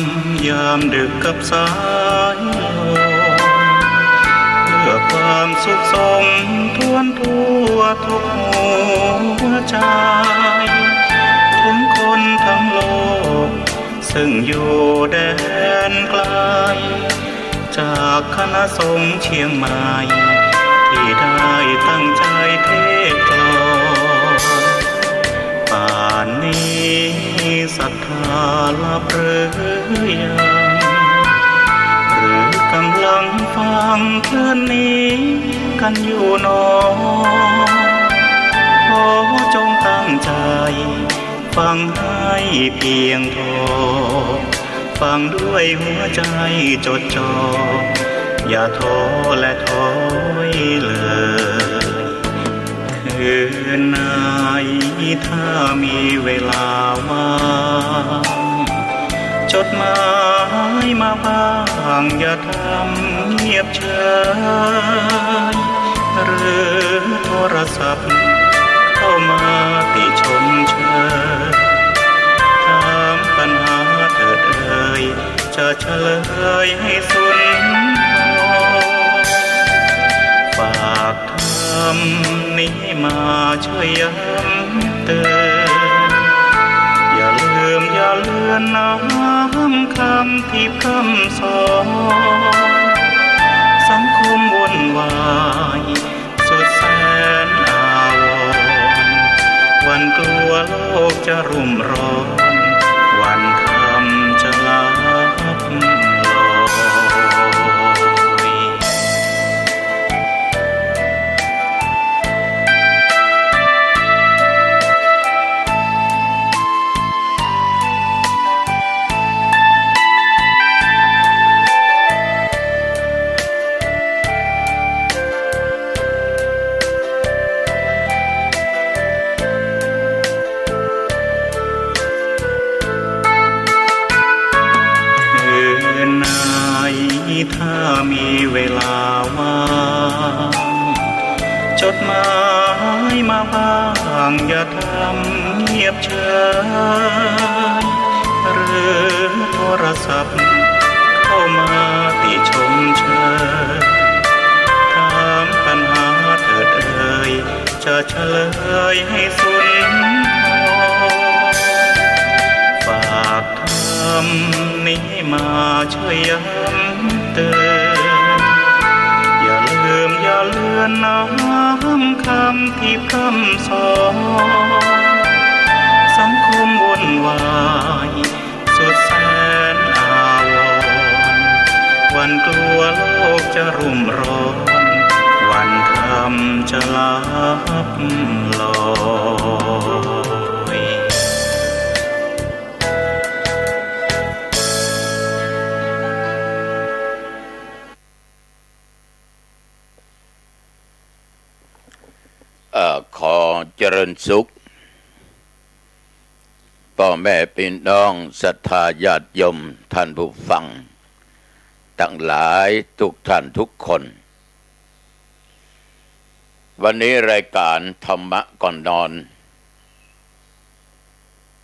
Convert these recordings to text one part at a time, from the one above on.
ำยามดึกกับสายลมเพื่อความสุขสมทวนทั่วทุกหัวใจถึงคนทั้งโลกซึ่งอยู่แดนไกลจากคณะสงฆ์เชียงใหม่ที่ได้ตั้งใจเทศกลอนป่านนี้ศรัทธาลับหรือยังหรือกำลังฟังเพลงนี้กันอยู่หนอขอจงตั้งใจฟังให้เพียงพอฟังด้วยหัวใจจดจ่ออย่าท้อและถอยเลยคืนไหนถ้ามีเวลาว่างจดหมายมาบ้างอย่าทำเงียบเฉยหรือโทรศัพท์เข้ามาติชมเชยถามปัญหาเถิดเอ่ยจะเฉลยให้สุนทรฝากทำนี้มาช่วยย้ำเตือนอย่าลืมอย่าเลือนน้ำคำที่พร่ำสอนสังคมวุ่นวายสุดแสนอาวรณ์วันกลัวโลกจะรุ่มร้อนวันธรรมจะลับลอยถ้ามีเวลาว่างจดหมายมาบ้างอย่าทำเงียบเฉยหรือโทรศัพท์เข้ามาติชมเชยถามปัญหาเถิดเอ่ยจะเฉลยให้สุนทรฝากทำนี้มาช่วยย้ำเตือนอย่าลืมอย่าเลือนน้ำคำที่พร่ำสอนสังคมวุ่นวายสุดแสนอาวรณ์วันกลัวโลกจะรุ่มร้อนวันธรรมจะลับลอยขอเจริญสุขพ่อแม่พี่น้องศรัทธาญาติโยมท่านผู้ฟังทั้งหลายทุกท่านทุกคนวันนี้รายการธรรมะก่อนนอน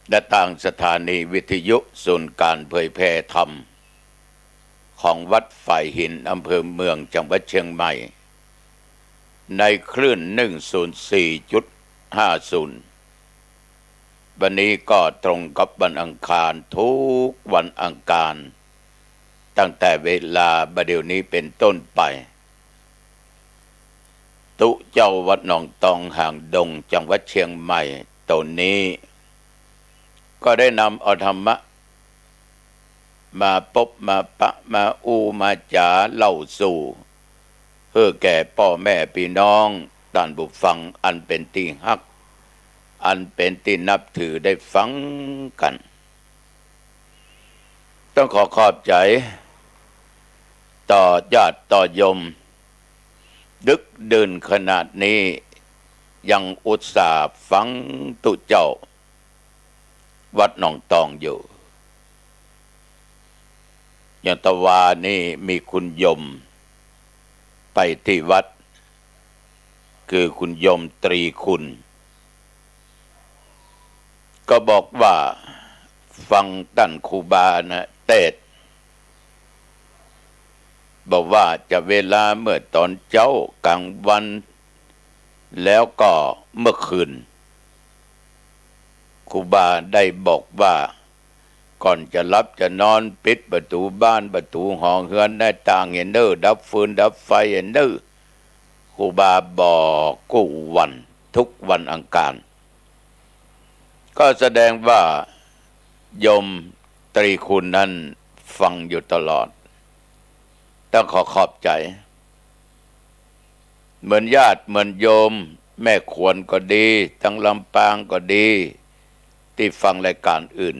และทางสถานีวิทยุศูนย์การเผยแพร่ธรรมของวัดฝ่ายหินอำเภอเมืองจังหวัดเชียงใหม่ในคลื่น 104.50 วันนี้ก็ตรงกับวันอังคารทุกวันอังคารตั้งแต่เวลาบัดเดี๋ยวนี้เป็นต้นไปตุเจ้าวัดหนองตองห่างดงจังหวัดเชียงใหม่ตนนี้ก็ได้นำเอาธรรมะมาพบมาปะมามาจาเล่าสู่เพื่อแก่พ่อแม่พี่น้องท่านผู้ฟังอันเป็นที่ฮักอันเป็นที่นับถือได้ฟังกันต้องขอขอบใจต่อญาติต่อโยมดึกดื่นขนาดนี้ยังอุตส่าห์ฟังตุเจ้าวัดหนองตองอยู่อย่างตะวานี่มีคุณโยมไปที่วัดคือคุณโยมตรีคุณก็บอกว่า ฟังท่านครูบานะเทศน์บอกว่าจะเวลาเมื่อตอนเจ้ากลางวันแล้วก็เมื่อคืนครูบาได้บอกว่าก่อนจะรับจะนอนปิดประตูบ้านประตูห้องเฮือนหน้าต่างเห็นเด้อดับฟืนดับไฟเห็นเด้อครูบาบอกกู้วันทุกวันอังคารก็แสดงว่าโยมตรีคุณนั้นฟังอยู่ตลอดต้องขอบใจเหมือนญาติเหมือนโยมแม่ขวนก็ดีทั้งลำปางก็ดีที่ฟังรายการอื่น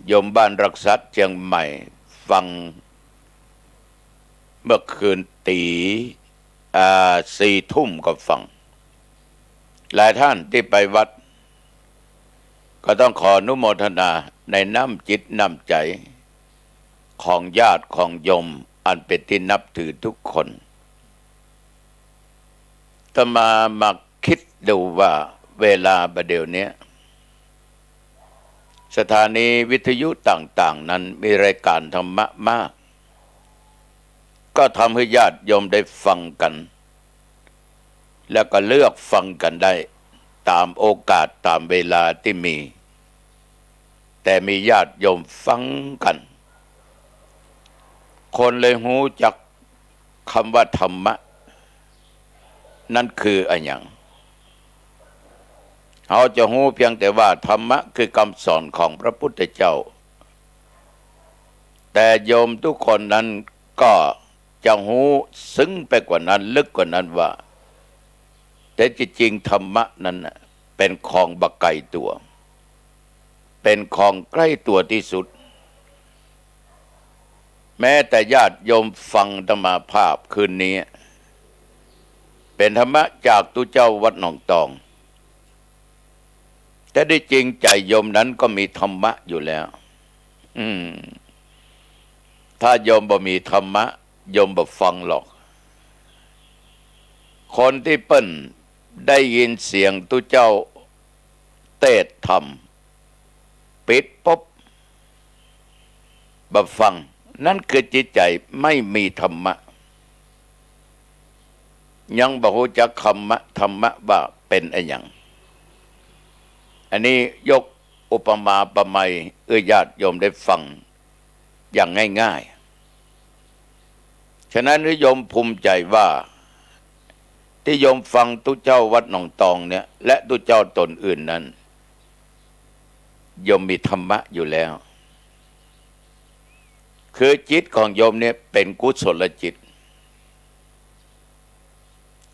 โยมบ้านรักษัตริย์เชียงใหม่ฟังเมื่อคืนตี4 ทุ่มก็ฟังหลายท่านที่ไปวัดก็ต้องขออนุโมทนาในน้ำจิตน้ำใจของญาติของโยมอันเป็นที่นับถือทุกคนถ้ามาคิดดูว่าเวลาประเดี๋ยวนี้สถานีวิทยุต่างๆนั้นมีรายการธรรมะมากก็ทำให้ญาติโยมได้ฟังกันแล้วก็เลือกฟังกันได้ตามโอกาสตามเวลาที่มีแต่มีญาติโยมฟังกันคนเลยหูจักคำว่าธรรมะนั่นคืออะไรอย่างเขาจะหูเพียงแต่ว่าธรรมะคือคำสอนของพระพุทธเจ้าแต่โยมทุกคนนั้นก็จะหูซึ้งไปกว่านั้นลึกกว่านั้นว่าแต่จริงธรรมะนั้นเป็นของบักไกลตัวเป็นของใกล้ตัวที่สุดแม้แต่ญาติโยมฟังธรรมาภาพคืนนี้เป็นธรรมะจากตุเจ้าวัดหนองตองแต่ได้จริงใจโยมนั้นก็มีธรรมะอยู่แล้วถ้าโยมบ่มีธรรมะโยมบ่ฟังหรอกคนที่เปิ้นได้ยินเสียงตุเจ้าเทศน์ธรรมปิดปุ๊บบ่ฟังนั่นคือจิตใจไม่มีธรรมะยังบ่รู้จักธรรมะว่าเป็นอะไรอย่างอันนี้ยกอุปมาประไมยญาติโยมได้ฟังอย่างง่ายๆฉะนั้นโยมภูมิใจว่าที่โยมฟังตุเจ้าวัดหนองตองเนี่ยและตุเจ้าตนอื่นนั้นโยมมีธรรมะอยู่แล้วคือจิตของโยมเนี่ยเป็นกุศลจิต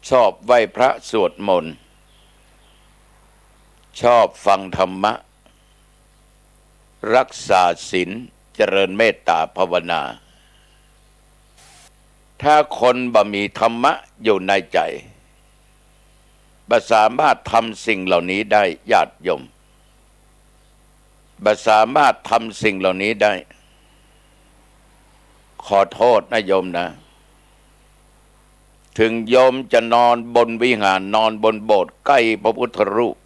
ชอบไหว้พระสวดมนต์ชอบฟังธรรมะรักษาศีลเจริญเมตตาภาวนาถ้าคนบ่มีธรรมะอยู่ในใจบ่สามารถทำสิ่งเหล่านี้ได้ญาติโยมบ่สามารถทำสิ่งเหล่านี้ได้ขอโทษนะโยมนะถึงโยมจะนอนบนวิหารนอนบนโบสถ์ใกล้พระพุทธรูป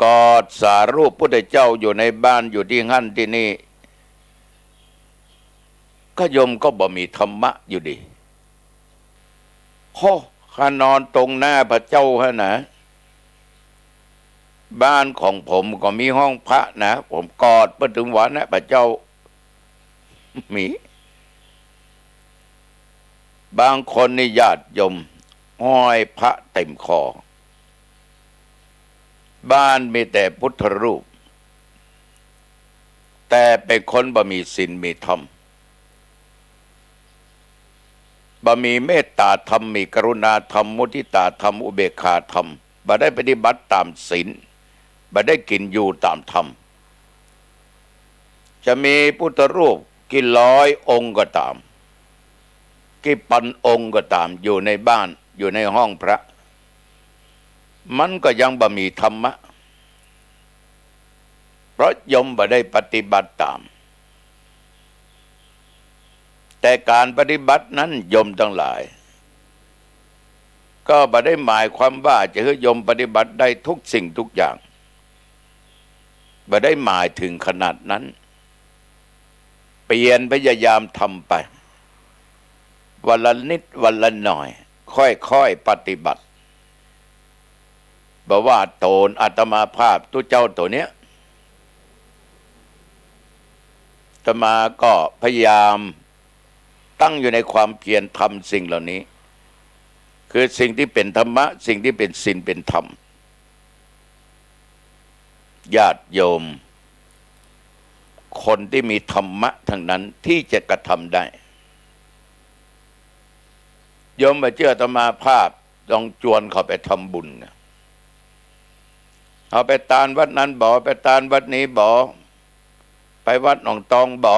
กอดสารูปพุทธเจ้าอยู่ในบ้านอยู่ที่หั่นที่นี่ก็โยมก็บ่มีธรรมะอยู่ดีข้านอนตรงหน้าพระเจ้าฮะนะบ้านของผมก็มีห้องพระนะผมกอดไปถึงวันนะพระเจ้ามีบางคนนี่ญาติโยมห้อยพระเต็มคอบ้านมีแต่พุทธรูปแต่เป็นคนบ่มีศีลมีธรรมบ่มีเมตตาธรรมมีกรุณาธรรมมุทิตาธรรมอุเบกขาธรรมบ่ได้ปฏิบัติตามศีลบ่ได้กินอยู่ตามธรรมจะมีพุทธรูปกี่100 องค์ก็ตามกี่พันองค์ก็ตามอยู่ในบ้านอยู่ในห้องพระมันก็ยังบ่มีธรรมะเพราะโยมบ่ได้ปฏิบัติตามแต่การปฏิบัตินั้นโยมทั้งหลายก็บ่ได้หมายความว่าจะให้โยมปฏิบัติได้ทุกสิ่งทุกอย่าง ไม่ได้หมายถึงขนาดนั้นเปลี่ยนพยายามทำไปวันละนิดวันละหน่อยค่อยๆปฏิบัติบอกว่าโตนอาตมาภาพตัวเจ้าตัวเนี้ยอาตมาก็พยายามตั้งอยู่ในความเพียรทำสิ่งเหล่านี้คือสิ่งที่เป็นธรรมะสิ่งที่เป็นศีลเป็นธรรมญาติโยมคนที่มีธรรมะทั้งนั้นที่จะกระทำได้โยมมาเชื่ออาตมาภาพลองจวนเขาไปทำบุญเอาไปตานวัดนั้นบ่ไปตานวัดนี้บ่ไปวัดหนองตองบ่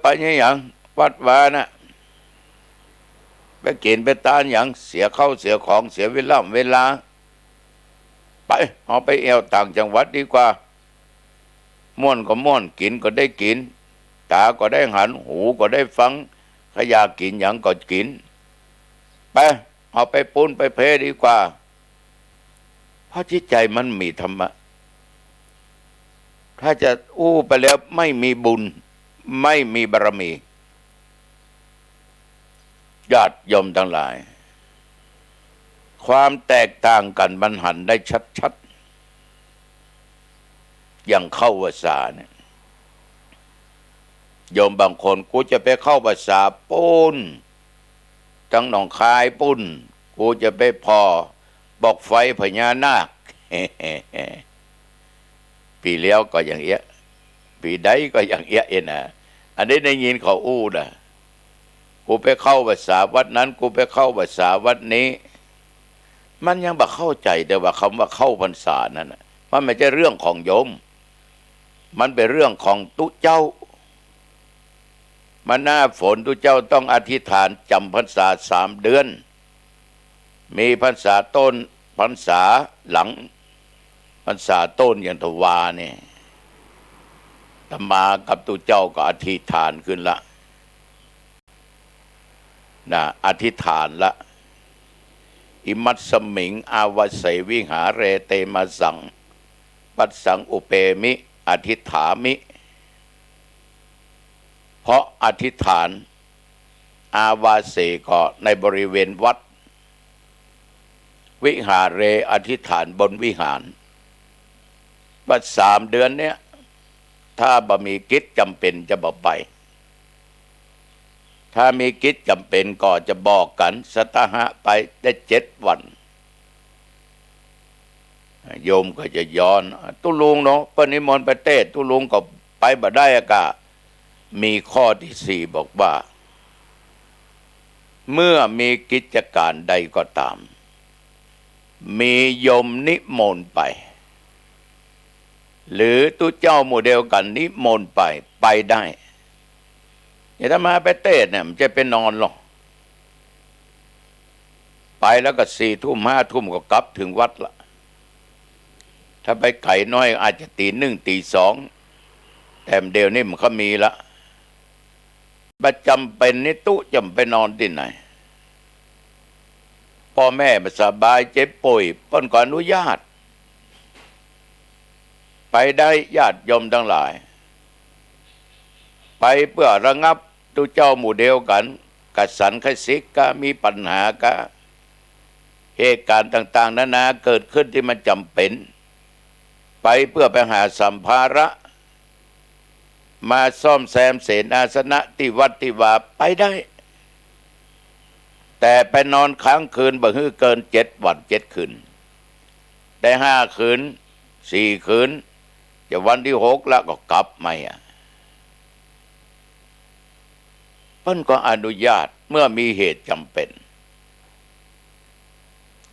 ไปนี่อย่างวัดวานะไปกินไปตานอย่างเสียเข้าเสียของเสียเวลาไปเอาไปเอวต่างจังหวัดดีกว่าม่วนก็ม่วนกินก็ได้กินตาก็ได้หันหูก็ได้ฟังขยากินอย่างก็กินไปเอาไปปุ้นไปเพดีกว่าเพราะจิตใจมันมีธรรมะถ้าจะอู้ไปแล้วไม่มีบุญไม่มีบารมีญาติโยมทั้งหลายความแตกต่างกันมันหันได้ชัดๆอย่างเข้าภาษาเนี่ยโยมบางคนกูจะไปเข้าภาษาปุ้นจังหนองคายปุ้นกูจะไปพอบอกไฟพญานาค ปีเลี้ยวก็อย่างเอี้ยปีใดก็อย่างเอี้ยเอ็นะอันนี้ได้ยินเขาอู้นะกูไปเข้าภาษาวัดนั้นกูไปเข้าภาษาวัดนี้มันยังบ่เข้าใจแต่ว่าคำว่าเข้าพรรษานั้นมันไม่ใช่เรื่องของโยมมันเป็นเรื่องของตุเจ้ามันหน้าฝนตุเจ้าต้องอธิษฐานจำพรรษา3 เดือนมีพรรษาต้นพรรษาหลังพรรษาต้นอย่างทวาเนี่ยตมากับตุเจ้าก็อธิษฐานขึ้นละนะอธิษฐานละอิมัตสมิงอาวเสวิหาเรเตมาสังปัสสังอุเปมิอธิษฐามิเพราะอธิษฐานอาวาเสก็ในบริเวณวัดวิหาเรอธิษฐานบนวิหารว่า3 เดือนเนี้ยถ้าบ่มีกิจจำเป็นจะบ่ไปถ้ามีกิจจำเป็นก็จะบอกกันสตหะไปได้7 วันโยมก็จะย้อนตุลุงเนาะปนิมนต์ไปเทศตุลุงก็ไปบ่ได้อากามีข้อที่4บอกว่าเมื่อมีกิจการใดก็ตามมีโยมนิมนต์ไปหรือตุเจ้าหมู่เดียวกันนิมนต์ไปได้อย่าถ้ามาไปเทศเนี่ยมันจะไปนอนหรอกไปแล้วก็4 ทุ่ม5 ทุ่มก็กลับถึงวัดละถ้าไปไก่น้อยอาจจะตี 1 ตี 2แต่เดี๋ยวนี้มันก็มีละประจำเป็นนี่ตุจำไปนอนที่ไหนพ่อแม่ไม่สบายเจ็บป่วยเพิ่นก็อนุญาตไปได้ญาติโยมทั้งหลายไปเพื่อระงับตุเจ้าหมู่เดียวกันกัดสันคสิกก็มีปัญหาก็เหตุการณ์ต่างๆนานาเกิดขึ้นที่มันจำเป็นไปเพื่อไปหาสัมภาระมาซ่อมแซมเสนาสนะที่วัดที่วาไปได้แต่ไปนอนค้างคืนบ่ฮื้อเกิน7 วัน 7 คืนได้5 คืน 4 คืนจะวันที่6แล้วก็กลับมาเพิ่นก็อนุญาตเมื่อมีเหตุจำเป็น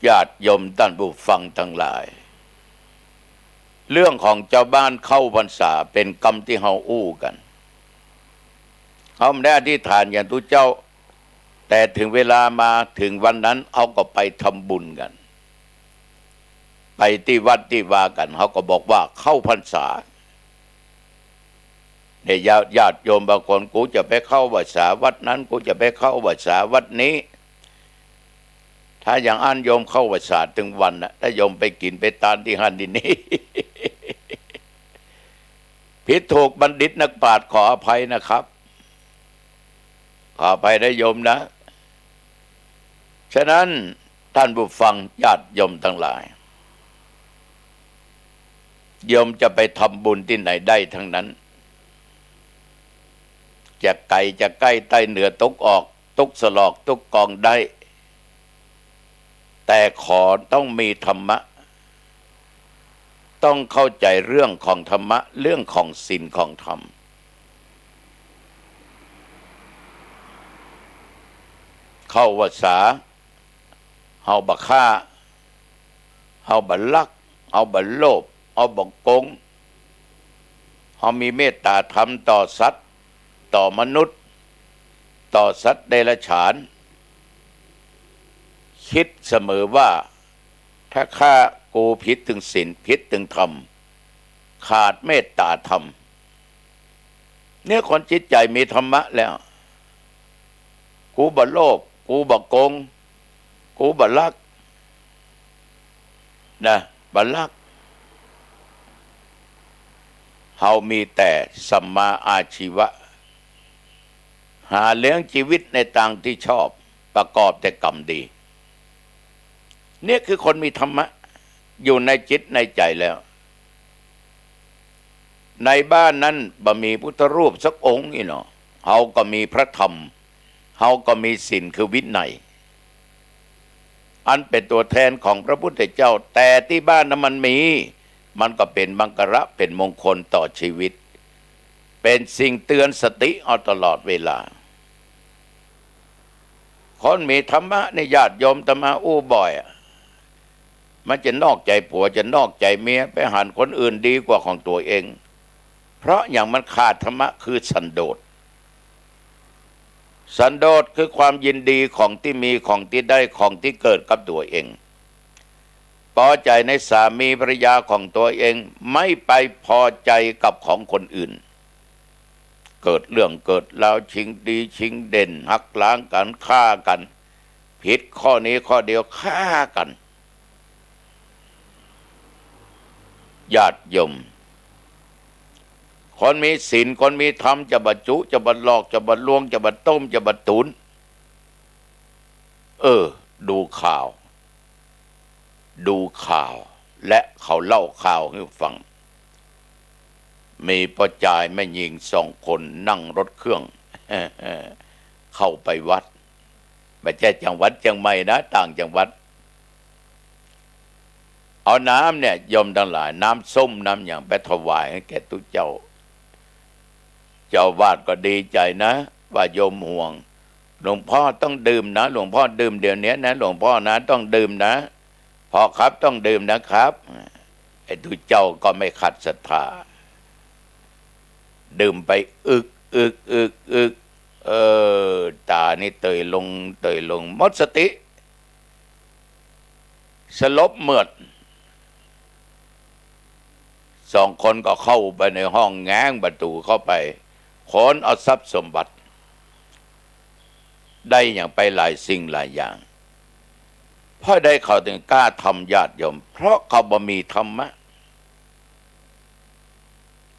ญาติโยมท่านผู้ฟังทั้งหลายเรื่องของเจ้าบ้านเข้าพรรษาเป็นกรรมที่เฮาอู้กันเขาไม่ได้อธิษฐานอย่างทุกเจ้าแต่ถึงเวลามาถึงวันนั้นเขาก็ไปทำบุญกันไปที่วัดที่วากันเขาก็บอกว่าเข้าพรรษาเนี่ยญาติโยมบางคนกูจะไปเข้าพรรษาวัดนั้นกูจะไปเข้าพรรษาวัดนี้ถ้าอย่างอันโยมเข้าพรรษาถึงวันนะถ้าโยมไปกินไปตานที่หันที่นี้ ผิดถูกบัณฑิตนักปราชญ์ขออภัยนะครับขออภัยได้โยมนะฉะนั้นท่านผู้ฟังญาติโยมทั้งหลายโยมจะไปทำบุญที่ไหนได้ทั้งนั้นจะไกลจะใกล้ใต้เหนือตกออกตุกสลอกตุกกองได้แต่ขอต้องมีธรรมะต้องเข้าใจเรื่องของธรรมะเรื่องของศีลของธรรมเข้าวาสาเฮาบักฆ่าเฮาบัลักเฮาบัโลภเฮาบักโกงเฮามีเมตตาธรรมต่อสัตว์ต่อมนุษย์ต่อสัตว์เดรัจฉานคิดเสมอว่าถ้าข้ากูผิดถึงศีลผิดถึงธรรมขาดเมตตาธรรมเนี่ยคนจิตใจมีธรรมะแล้วกูบ่โลภกูบ่โกงกูบ่ลักนะบ่ลักเฮามีแต่สัมมาอาชีวะหาเลี้ยงชีวิตในทางที่ชอบประกอบแต่กรรมดีเนี่ยคือคนมีธรรมะอยู่ในจิตในใจแล้วในบ้านนั้นบ่มีพุทธรูปสักองค์นี่เนาะเฮาก็มีพระธรรมเฮาก็มีศีลคือวินัยอันเป็นตัวแทนของพระพุทธเจ้าแต่ที่บ้านนั้นมันก็เป็นมังกระเป็นมงคลต่อชีวิตเป็นสิ่งเตือนสติเอาตลอดเวลาคนมีธรรมะในญาติโยมตมาอู้บ่อยมันจะนอกใจผัวจะนอกใจเมียไปหันคนอื่นดีกว่าของตัวเองเพราะอย่างมันขาดธรรมะคือสันโดษสันโดษคือความยินดีของที่มีของที่ได้ของที่เกิดกับตัวเองพอใจในสามีภรรยาของตัวเองไม่ไปพอใจกับของคนอื่นเกิดเรื่องเกิดแล้วชิงดีชิงเด่นหักล้างกันฆ่ากันผิดข้อนี้ข้อเดียวฆ่ากันญาติโยมคนมีศีลคนมีธรรมจะบรรจุจะบรรลอกจะบรรลวงจะบรรต้มจะบรรตุนดูข่าวและเขาเล่าข่าวให้ฟังมีพ่อจายแม่หญิง2 คนนั่งรถเครื่องเข้าไปวัดไม่ใช่จังหวัดเชียงใหม่นะต่างจังหวัดเอาน้ำเนี่ยโยมทั้งหลายน้ำส้มน้ำอย่างไปถวายให้แก่ตุเจ้าวาดก็ดีใจนะว่าโยมห่วงหลวงพ่อต้องดื่มนะหลวงพ่อดื่มเดี๋ยวนี้นะหลวงพ่อนะต้องดื่มนะพ่อครับต้องดื่มนะครับไอ้ตุเจ้าก็ไม่ขัดศรัทธาดื่มไปอึกตานี่เตยลงหมดสติสลบเมือด2 คนก็เข้าไปในห้องแง้งประตูเข้าไปค้นเอาทรัพย์สมบัติได้อย่างไปหลายสิ่งหลายอย่างเพราะได้เขาถึงกล้าทำญาติโยมเพราะเขาบ่มีธรรมะ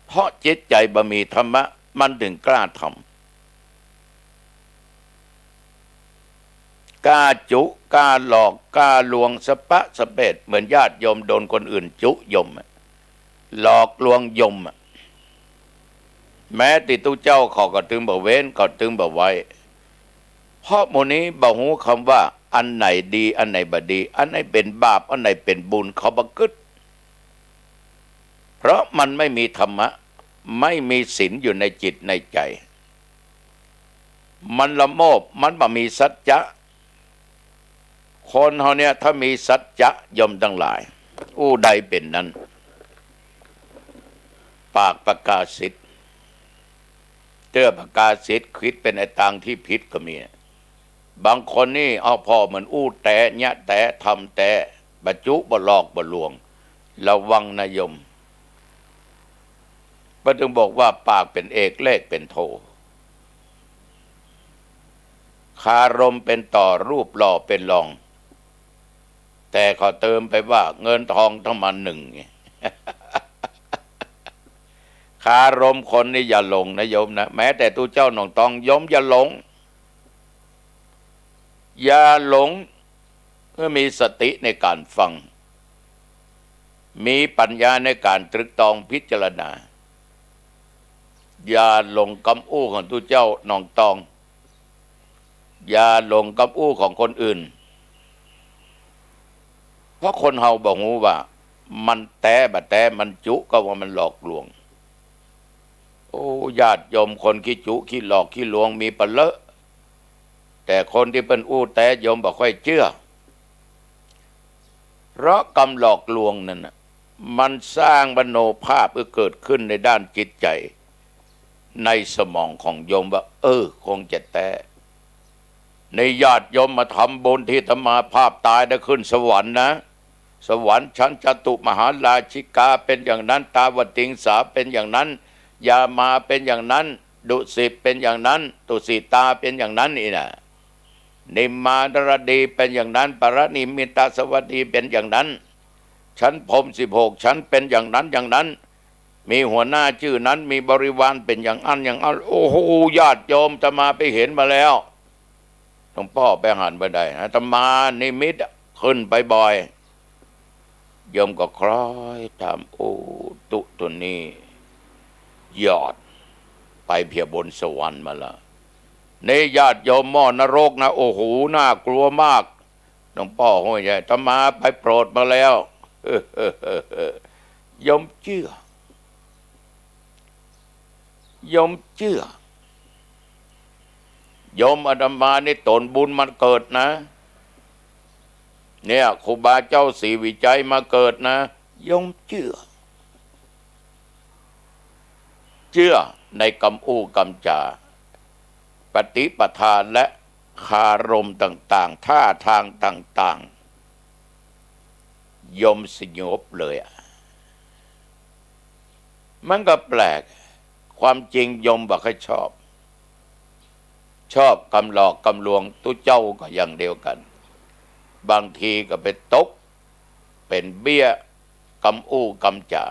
เพราะจิตใจบ่มีธรรมะมันถึงกล้าทำกล้าจุกล้าหลอกกล้าลวงสปะสเปดเหมือนญาติโยมโดนคนอื่นจุยมหลอกลวงยมแม้ติตุเจ้าเขาก็ถึงบ่เว้นก็ถึงบ่ไว้เพราะหมู่นี้บ่ฮู้คำว่าอันไหนดีอันไหนบ่ดีอันไหนเป็นบาปอันไหนเป็นบุญเขาบ่กึดเพราะมันไม่มีธรรมะไม่มีศีลอยู่ในจิตในใจมันละโมบมันบ่มีสัจจะคนเฮาเนี่ยถ้ามีสัจจะยมทั้งหลายอู้ใดเป็นนั้นปากประกาศสิทธิ์เตื้อประกาศสิทธิ์คิดเป็นไอ้ทางที่ผิดก็มีบางคนนี่เอาพ่อเหมือนอู้แต่ญะแต่ทำแต่บรรจุบ่หลอกบ่ลวงระวังนะโยมพระจึงบอกว่าปากเป็นเอกเลขเป็นโทคารมเป็นต่อรูปหล่อเป็นรองแต่เขาเติมไปว่าเงินทองทั้งมัน1 ค คารมคนนี่อย่าหลงนะโยมนะแม้แต่ตู้เจ้าหนองตองโยมอย่าหลงอย่าหลงเมื่อมีสติในการฟังมีปัญญาในการตรึกตรองพิจารณาอย่าหลงกำอู้ของตู้เจ้าหนองตองอย่าหลงกำอู้ของคนอื่นเพราะคนเฮาบอกงูว่ามันแต่บะแต่มันจุก็ว่ามันหลอกลวงโอ้ญาติโยมคนขี้จุขี้หลอกขี้ลวงมีปะเลอะแต่คนที่เป็นอู้แต่โยมบอกค่อยเชื่อเพราะกรรมหลอกลวงนั่นน่ะมันสร้างมโนภาพเกิดขึ้นในด้านจิตใจในสมองของโยมว่าคงจะแต่ในญาติโยมมาทำบุญที่ธรรมาภาพตายได้ขึ้นสวรรค์นะสวรรค์ชั้นจตุมหาราชิกาเป็นอย่างนั้นตาวติงสาเป็นอย่างนั้นยามาเป็นอย่างนั้นดุสิตเป็นอย่างนั้นตุสิตาเป็นอย่างนั้นนี่นะนิมมานรดีเป็นอย่างนั้นปรนิมิตาสวัสดีเป็นอย่างนั้นชั้นพรหม16ชั้นเป็นอย่างนั้นอย่างนั้นมีหัวหน้าชื่อนั้นมีบริวารเป็นอย่างอันอย่างอันโอ้โหญาติโยมจะมาไปเห็นมาแล้วหลวงพ่อไปหันไปได้อาตมานิมิตขึ้นไปบ่อยโยมก็คล้อยตามโอ้ตุตัวนี้ยอดไปเพียบนสวรรค์มาแล้วในญาติโยมหม้อนรกนะโอ้โหน่ากลัวมากหลวงพ่อห้วยใหญ่อาตมาไปโปรดมาแล้วโยมเชื่อโยมเชื่อโยมอาตมานี่ตนบุญมันเกิดนะเนี่ยครูบาเจ้าศรีวิจัยมาเกิดนะโยมเชื่อในกำอู้กำจาปฏิปทานและคารมต่างๆท่าทางต่างๆโยมสงบเลยมันก็แปลกความจริงโยมบอกให้ชอบกำหลอกกำลวงตู้เจ้าก็อย่างเดียวกันบางทีก็เป็นตกเป็นเบี้ยกำอู้กำจ่า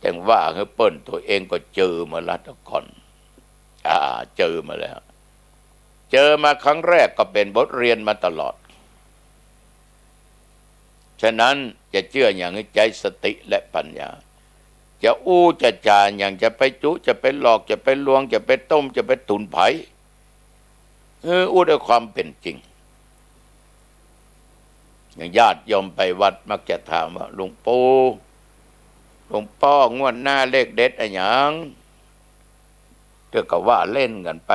แต่ว่าเฮ้เปิ้นตัวเองก็เจอมาแล้วทุกคนเจอมาแล้วเจอมาครั้งแรกก็เป็นบทเรียนมาตลอดฉะนั้นจะเชื่ออย่างใจสติและปัญญาจะอู้จะจาอย่างจะไปจุจะไปหลอกจะไปลวงจะไปต้มจะไปตุนไผ่อู้ด้วยความเป็นจริงอย่างญาติโยมไปวัดมักจะถามว่าหลวงปู่หลวงพ่องวดหน้าเลขเด็ดอะไรอย่างเดี๋ยวก็ว่าเล่นกันไป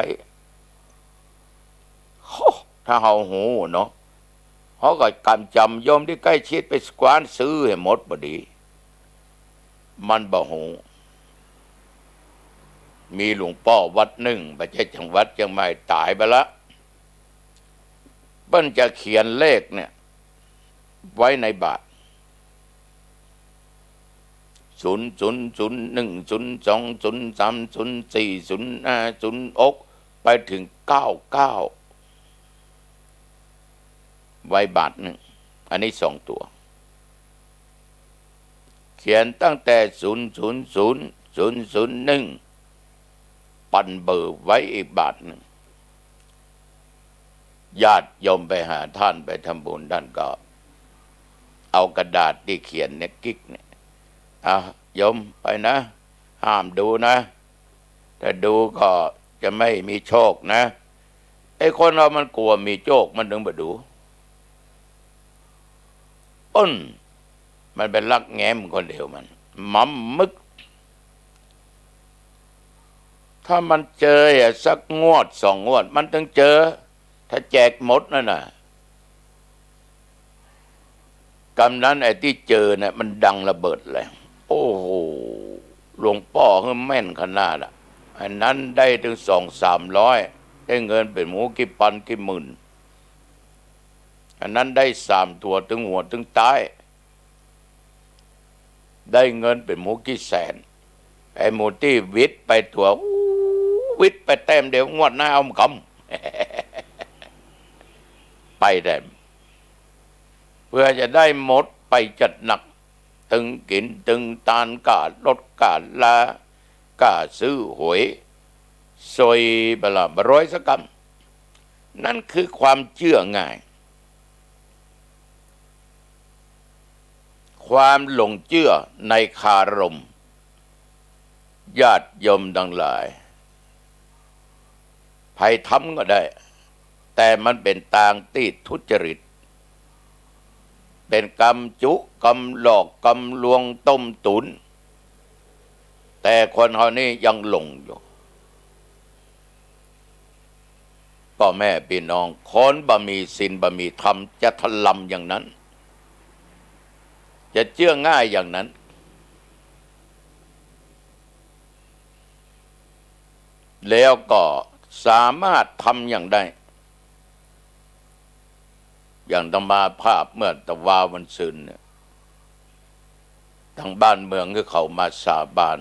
ถ้าเฮาหูเนาะเขาก็กำจำโยมที่ใกล้ชิดไปกวานซื้อให้หมดบ่ดีมันบ่หูมีหลวงพ่อวัดหนึ่งไปใช่จังหวัดเชียงใหม่ตายไปละเปิ้นจะเขียนเลขเนี่ยไว้ในบาท00010203040506ไปถึง99ไว้บาทหนึ่งอันนี้2ตัวเขียนตั้งแต่000001ปั่นเบอร์ไว้อีกบาทหนึ่งญาติโยมไปหาท่านไปทำบุญท่านก็เอากระดาษที่เขียนเนี่ยกิ๊กเนี่ยโยมไปนะห้ามดูนะถ้าดูก็จะไม่มีโชคนะไอ้คนเรามันกลัวมีโชคมันถึงมาดูมันเป็นลักแง้มคนเดียวมันมั่มมึกถ้ามันเจอสักงวด2 งวดมันต้องเจอถ้าแจกหมดนั่นน่ะกำนั้นไอ้ที่เจอเนี่ยมันดังระเบิดเลยโอ้โหหลวงพ่อคือแม่นขนาดอันนั้นได้ถึง200-300ได้เงินเป็นหมูกี่พันกี่หมื่นอันนั้นได้3 ตัวถึงหัวถึงท้ายได้เงินเป็นหมูกี่แสนไอ้หมูที่วิทย์ไปตัววิทย์ไปแต้มเดียวงวดหน้าเอาคำไปได้เพื่อจะได้หมดไปจัดหนัก ตึงกินตึงตานกาลดกาลากาซื้อหวยซอยบลาบร้อยสักกำนั่นคือความเชื่อง่ายความหลงเชื่อในคารมญาติโยมดังหลายใครทำก็ได้แต่มันเป็นทางที่ทุจริตเป็นกรรมจุกรรมหลอกกรรมลวงต้มตุนแต่คนเฮานี่ยังหลงอยู่พ่อแม่พี่น้องคนบ่มีศีลบ่มีธรรมจะถลำอย่างนั้นจะเชื่อง่ายอย่างนั้นแล้วก็สามารถทำอย่างได้อย่างธรรมาภาพเมื่อตะวาวันซืนเนี่ยทางบ้านเมืองก็เขามาสาบาน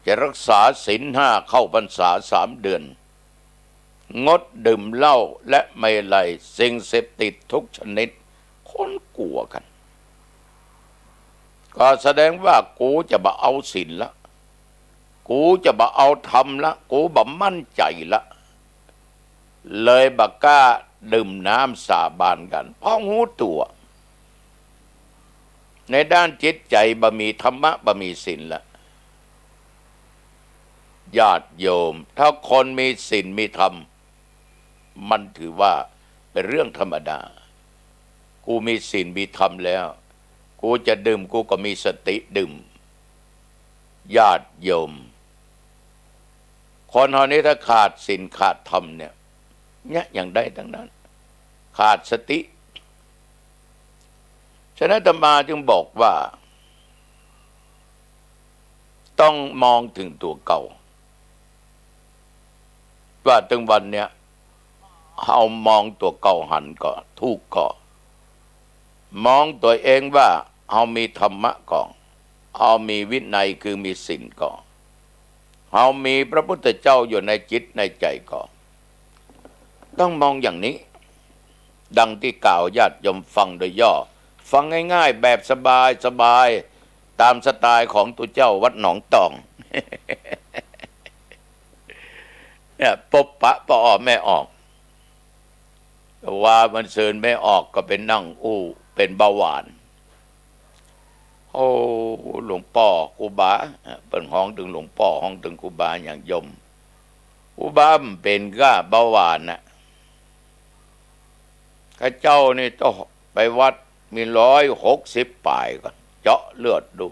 จะรักษาศีลห้าเข้าพรรษา3 เดือนงดดื่มเหล้าและไม่ไล่สิ่งเสพติดทุกชนิดคนกลัวกันก็แสดงว่ากูจะบ่เอาศีลละกูจะบ่เอาธรรมละกูบ่มั่นใจละเลยบ่กล้าดื่มน้ำสาบานกันเพราะหูตัวในด้านจิตใจบ่มีธรรมะบ่มีศีลละญาติโยมถ้าคนมีศีลมีธรรมมันถือว่าเป็นเรื่องธรรมดากูมีศีลมีธรรมแล้วกูจะดื่มกูก็มีสติดื่มญาติโยมคนเฮานี้ถ้าขาดศีลขาดธรรมเนี่ยอย่างใดทั้งนั้นขาดสติฉะนั้นอาตมาจึงบอกว่าต้องมองถึงตัวเก่าว่าถึงวันเนี้ยเอามองตัวเก่าหันก่อนถูกก่อนมองตัวเองว่าเอามีธรรมะก่อนเอามีวินัยคือมีศีลก่อนเอามีพระพุทธเจ้าอยู่ในจิตในใจก่อนต้องมองอย่างนี้ดังที่กล่าวญาติโยมฟังโดยย่อฟังง่ายๆแบบสบายๆตามสไตล์ของตัวเจ้าวัดหนองตอง เนี่ยปบปะปอไม่ออกว่ามันเสินไม่ออกก็เป็นนั่งอู้เป็นเบาหวานโอ้หลวงพ่อครูบาเป็นห้องถึงหลวงพ่อห้องถึงครูบาอย่างยมครูบาเป็นก็เบาหวานน่ะข้าเจ้านี่ต้องไปวัดมี160 ป่ายก่อนเจาะเลือดดู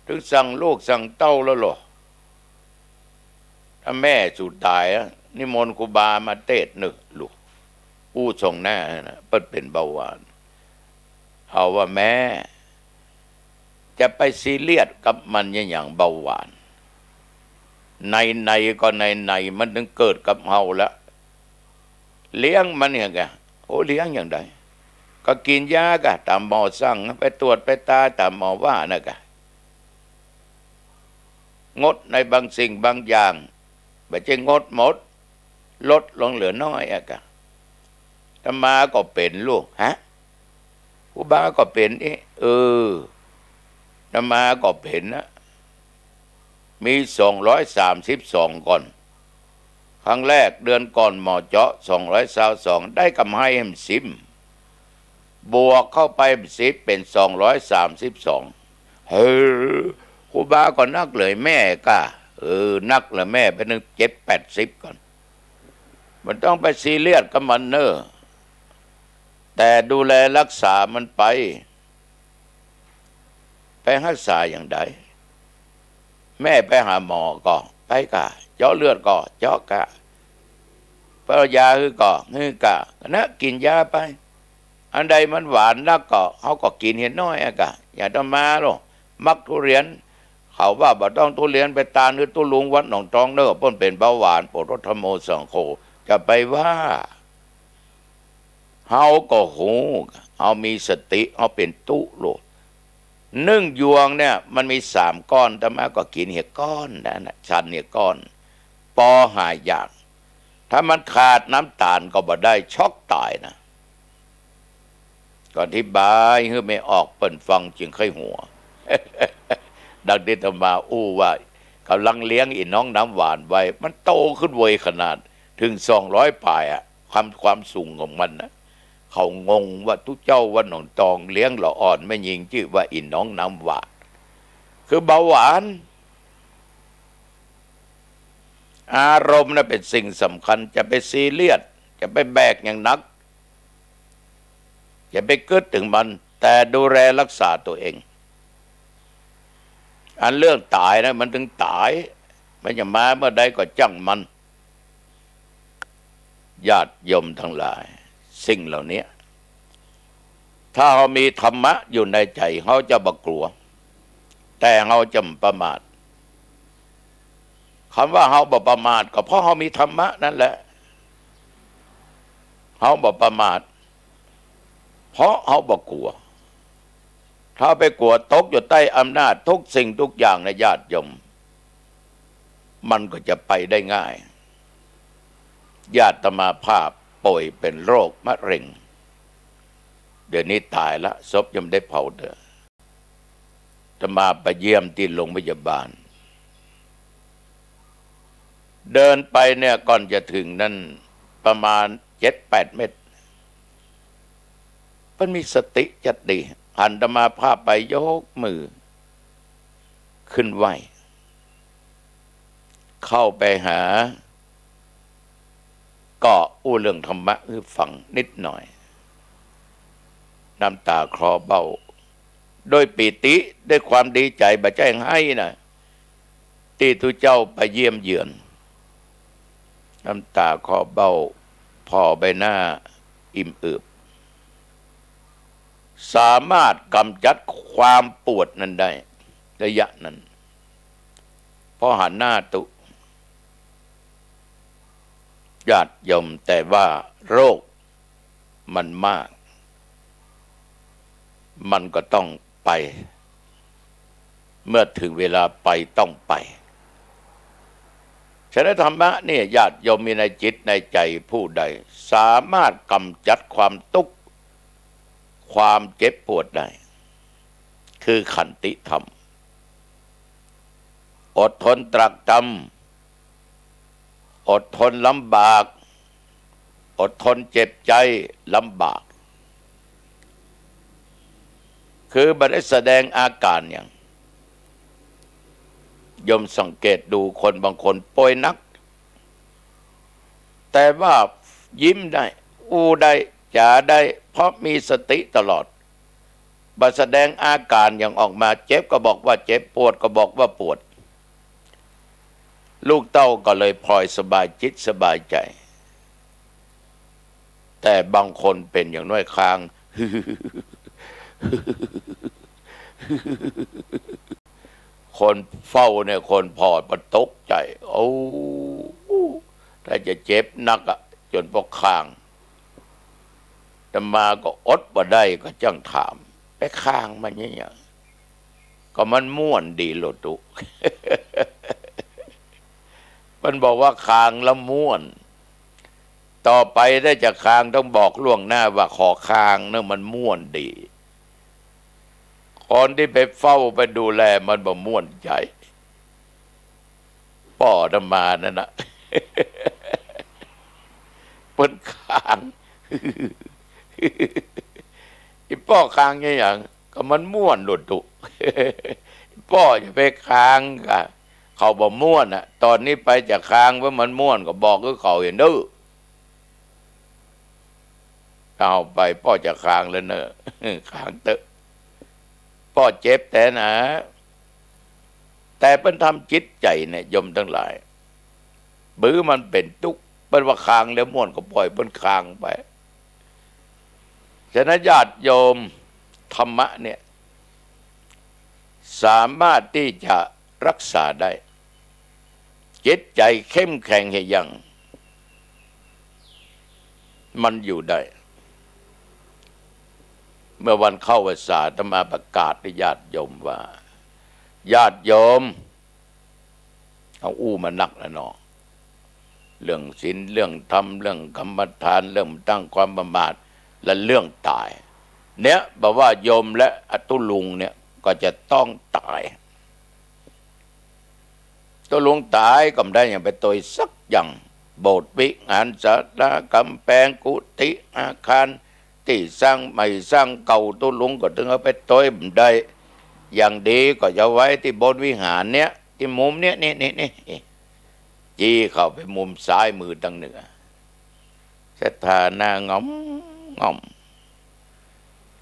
ถึงสั่งลูกสั่งเต้าแล้วหรอถ้าแม่สุดตายนิมนต์ครูบามาเทศน์นึกลูกผู้ทรงหน้านะเปิดเป็นเบาหวานเอาว่าแม่จะไปซีเรียสกับมันอย่างเบาหวานในก็ในมันถึงเกิดกับเฮาแล้วเลี้ยงมันอย่างไงโอ้เลี้ยงอย่างไรก็กินยากะตามหมอสั่งไปตรวจไปตาตามหมอว่านะกะงดในบางสิ่งบางอย่างไม่ใช่งดหมดลดลงเหลือน้อยอะกะธรรมาก็เป็นลูกฮะครูบาก็เป็นธรรมาก็เป็นนะมี232ก่อนครั้งแรกเดือนก่อนหมอเจาะ222ได้กำไร10บวกเข้าไป10เป็น232เฮ้อครูบาก็นักเลยแม่ก็นักเลยแม่ไปนึง7-80ก่อนมันต้องไปซีเรียสกับมันเนอะแต่ดูแลรักษามันไปรักษาอย่างใดแม่ไปหาหมอก็ไปกะเจาะเลือดก็เจาะกะเปล่ายาคือก็นะกินยาไปอันใดมันหวานนักก็เขาก็กินเห็นน้อยอะกะอย่าต้องมาหรอกมักทุเรียนเขาว่าบ่ต้องทุเรียนไปตาลหรือตุลุงวัดหนองตองเด้อเพิ่นเป็นเบาหวานโปรดธรรมโมสังโฆจะไปว่าเฮาก็หูเฮามีสติเฮาเป็นตุโลดนึ่งยวงเนี่ยมันมี3 ก้อนแต่มาก็กินเหี่ยก้อนนะชันเนี่ยก้อนปอหายอยากถ้ามันขาดน้ำตาลก็บ่ได้ช็อกตายนะ ก็อธิบายให้ไม่ออกเปิ่นฟังจึงค่อยหัว ดังที่อาตมาอู้ว่ากำลังเลี้ยงอีน้องน้ำหวานไว้มันโตขึ้นเวยขนาดถึง200 ป่ายอะความสูงของมันนะเขางงว่าทุกเจ้าว่าหนองตองเลี้ยงหล่ออ่อนไม่ยิงชื่อว่าอีน้องน้ำหวานคือเบาหวานอารมณ์น่ะเป็นสิ่งสำคัญจะไปซีเรียสจะไปแบกอย่างนักอย่าไปกึดถึงมันแต่ดูแลรักษาตัวเองอันเรื่องตายนะมันถึงตายมันจะมาเมื่อใดก็จังมันญาติโยมทั้งหลายสิ่งเหล่านี้ถ้าเรามีธรรมะอยู่ในใจเขาจะบ่กลัวแต่เราจะประมาทคำว่าเขาบ่ประมาทก็เพราะเขามีธรรมะนั่นแหละเขาบ่ประมาทเพราะเขาบ่กลัวถ้าไปกลัวตกอยู่ใต้อำนาจทุกสิ่งทุกอย่างในญาติโยมมันก็จะไปได้ง่ายญาติมาภาพป่วยเป็นโรคมะเร็งเดี๋ยวนี้ตายละศพยังได้เผาเด้อจะมาไปเยี่ยมที่โรงพยาบาลเดินไปเนี่ยก่อนจะถึงนั่นประมาณ7-8 เมตรมันมีสติจัดดีหันมาภาพไปยกมือขึ้นไหวเข้าไปหาก็อู้เรื่องธรรมะคือฟังนิดหน่อยน้ำตาคลอเบ้าโดยปีติด้วยความดีใจบ่ใจให้นะที่ทุเจ้าไปเยี่ยมเยือนน้ำตาคลอเบ้าพอใบหน้าอิ่มเอิบสามารถกำจัดความปวดนั้นได้ระยะนั้นพอหันหน้าตุญาติโยมแต่ว่าโรคมันมากมันก็ต้องไปเมื่อถึงเวลาไปต้องไปฉะนั้นธรรมะเนี่ยญาติโยมมีในจิตในใจผู้ใดสามารถกำจัดความทุกข์ความเจ็บปวดได้คือขันติธรรมอดทนตรักตำอดทนลำบากอดทนเจ็บใจลำบากคือบ่ได้แสดงอาการอย่างยมสังเกตดูคนบางคนป่วยนักแต่ว่ายิ้มได้อู้ได้จ๋าได้เพราะมีสติตลอดบ่แสดงอาการอย่างออกมาเจ็บก็บอกว่าเจ็บปวดก็บอกว่าปวดลูกเต้าก็เลยพลอยสบายจิตสบายใจแต่บางคนเป็นอย่างน้อยคาง คนเฝ้าเนี่ยคนพอดมันตกใจโอ้ถ้าจะเจ็บนักอะจนพอคางแต่มาก็อดบ่ได้ก็จังถามไปข้างมันเนี่ยก็มันม่วนดีโลดุ มันบอกว่าคางละม่วนต่อไปได้จะคางต้องบอกล่วงหน้าว่าขอคางเนี่ยมันม่วนดีคนที่ไปเฝ้าไปดูแลมันบ่ม่วนใจป่อธรรมานั่นนะ เปิ้นคางอีป้อคางอย่างก็มันม่วนดุดุ ป้อจะไปคางกะเขาบ่ม่วนอ่ะตอนนี้ไปจะคางว่ามันม่วนก็บอกก็เขาเห็นดื้อเอาไปป้อจะคางแล้วเนอะ คางเตอะป้อเจ็บแต่นะแต่เป็นทำจิตใจเนี่ยยมทั้งหลายบื้อมันเป็นทุกข์เป็นว่าคางแล้วม่วนก็ปล่อยเป็นคางไปฉะนั้นญาติโยมธรรมะเนี่ยสามารถที่จะรักษาได้จิตใจเข้มแข็งให้ยังมันอยู่ได้เมื่อวันเข้าพรรษาอาตมาประกาศให้ญาติโยมว่าญาติโยมเอาอู้มานักแล้วเนาะเรื่องศีลเรื่องธรรมเรื่องกรรมฐานเรื่องตั้งความประมาทและเรื่องตาย เนี่ยบอกว่าโยมและอตุลุงเนี่ยก็จะต้องตายตุลุงตายก็ไม่ได้อย่างไปตัวสักอย่างโบสถ์วิหารศาลากำแพงกุฏิอาคารที่สร้างใหม่สร้างเก่าตุลุงก็ถึงเอาไปตัวไม่ได้อย่างดีก็จะไว้ที่บนวิหารเนี่ยที่มุมเนี่ยนี่จี้เข้าไปมุมซ้ายมือทางเหนือสถานะงอมงอม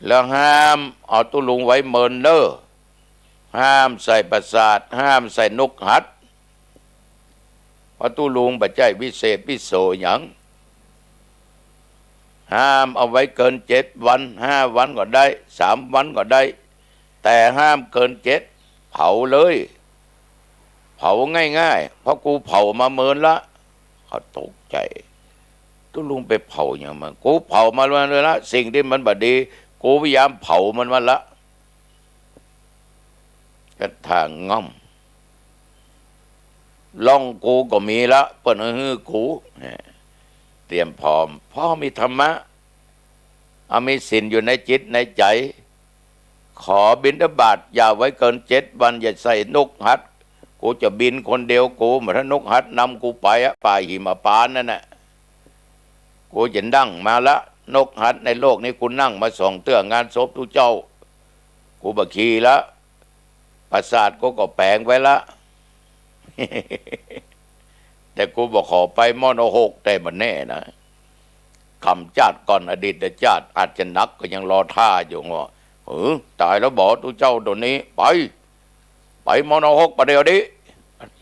แล้วห้ามเอาตุลุงไว้เมินเนอร์ห้ามใส่ประสาทห้ามใส่นกหัดเพราะตุลุงปัจจัยวิเศษวิโสอย่างห้ามเอาไว้เกิน7 วัน5 วันก็ได้3 วันก็ได้แต่ห้ามเกิน7เผาเลยเผาง่ายๆเพราะกูเผามาเมินละเขาตกใจตุลุงไปเผาอย่างมันกูเผามาเลยละสิ่งที่มันบดีกูพยายามเผามันมาละกระทางง่อมล่องกูก็มีละเปิ้นฮือกูเตรียมพร้อมพ่อมีธรรมะมีศีลอยู่ในจิตในใจขอบิณฑบาตอย่าไว้เกิน7 วันอย่าใส่นกหัดกูจะบินคนเดียวกูเหมือนนกหัดนำกูไปป่าหิมพานต์นั่นแหละกูจะนั่งมาละนกหัดในโลกนี้กูนั่งมาส่องเตื้องานศพทุกเจ้ากูบักขี่ละประสาทกูก็แปลงไว้ละ แต่กูบอกขอไปมโน6แต่มันแน่นะคำจาดก่อนอดีตจาดอาจจะนักก็ยังรอท่าอยู่ว่าตายแล้วบอกทุกเจ้าตัวนี้ไปมโน6ประเดี๋ยวนี้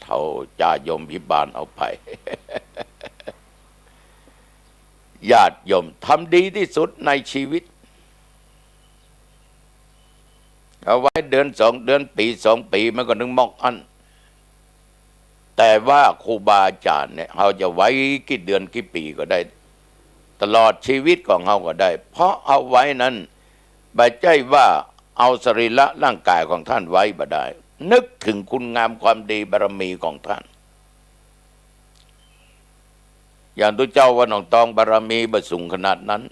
เท่าจ่ายมพิบาลเอาไป ญาติโยมทำดีที่สุดในชีวิตเอาไว้เดือน2 เดือนปี2 ปีมันก็นึงมอกอันแต่ว่าครูบาอาจารย์เนี่ยเขาจะไว้กี่เดือนกี่ปีก็ได้ตลอดชีวิตของเขาก็ได้ เพราะเอาไว้นั้นไม่ใช่ว่าเอาสรีระร่างกายของท่านไว้บ่ได้นึกถึงคุณงามความดีบารมีของท่านอย่างทุกเจ้าว่าหนองตองบารมีบสูงขนาดนั้น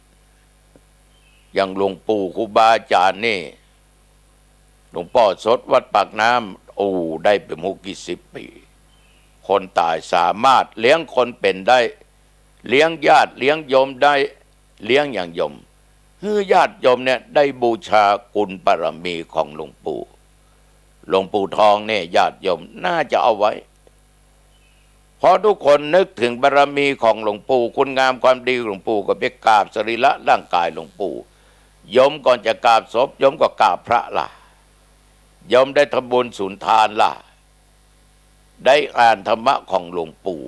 อย่างหลวงปู่ครูบาอาจารย์นี่หลวงพ่อสดวัดปากน้ำได้เป็น60 ปีคนตายสามารถเลี้ยงคนเป็นได้เลี้ยงญาติเลี้ยงโยมได้เลี้ยงอย่างโยมญาติโยมเนี่ยได้บูชาคุณบารมีของหลวงปู่ทองเนี่ยญาติโยมน่าจะเอาไว้เพราะทุกคนนึกถึงบารมีของหลวงปู่คุณงามความดีหลวงปู่ก็ไปกราบสรีระร่างกายหลวงปู่โยมก่อนจะกราบศพโยมก็กราบพระล่ะโยมได้ทำบุญสุนทานล่ะได้อ่านธรรมะของหลวงปู่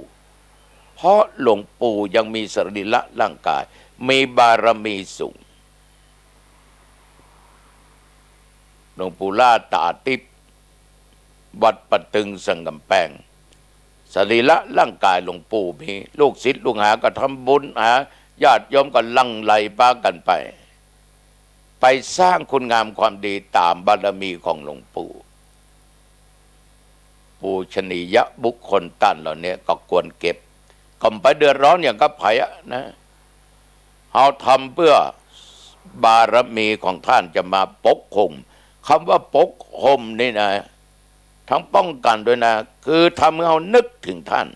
เพราะหลวงปู่ยังมีสรีระร่างกายมีบารมีสูงหลวงปู่ล่าตาติบวัดปะตึงสังกำแพงสรีระร่างกายหลวงปู่มีลูกศิษย์ลูกหาก็ทำบุญหาญาติโยมก็ลังไหลพากันไปสร้างคุณงามความดีตามบารมีของหลวงปู่ปูชนียบุคคลท่านเหล่านี้ก็ควรเก็บก็ไปเดือดร้อนอย่างกับไผ่นะเอาทำเพื่อบารมีของท่านจะมาปกคุมคำว่าปกคุมนี่นะทั้งป้องกันด้วยนะคือทำให้เรานึกถึงท่าน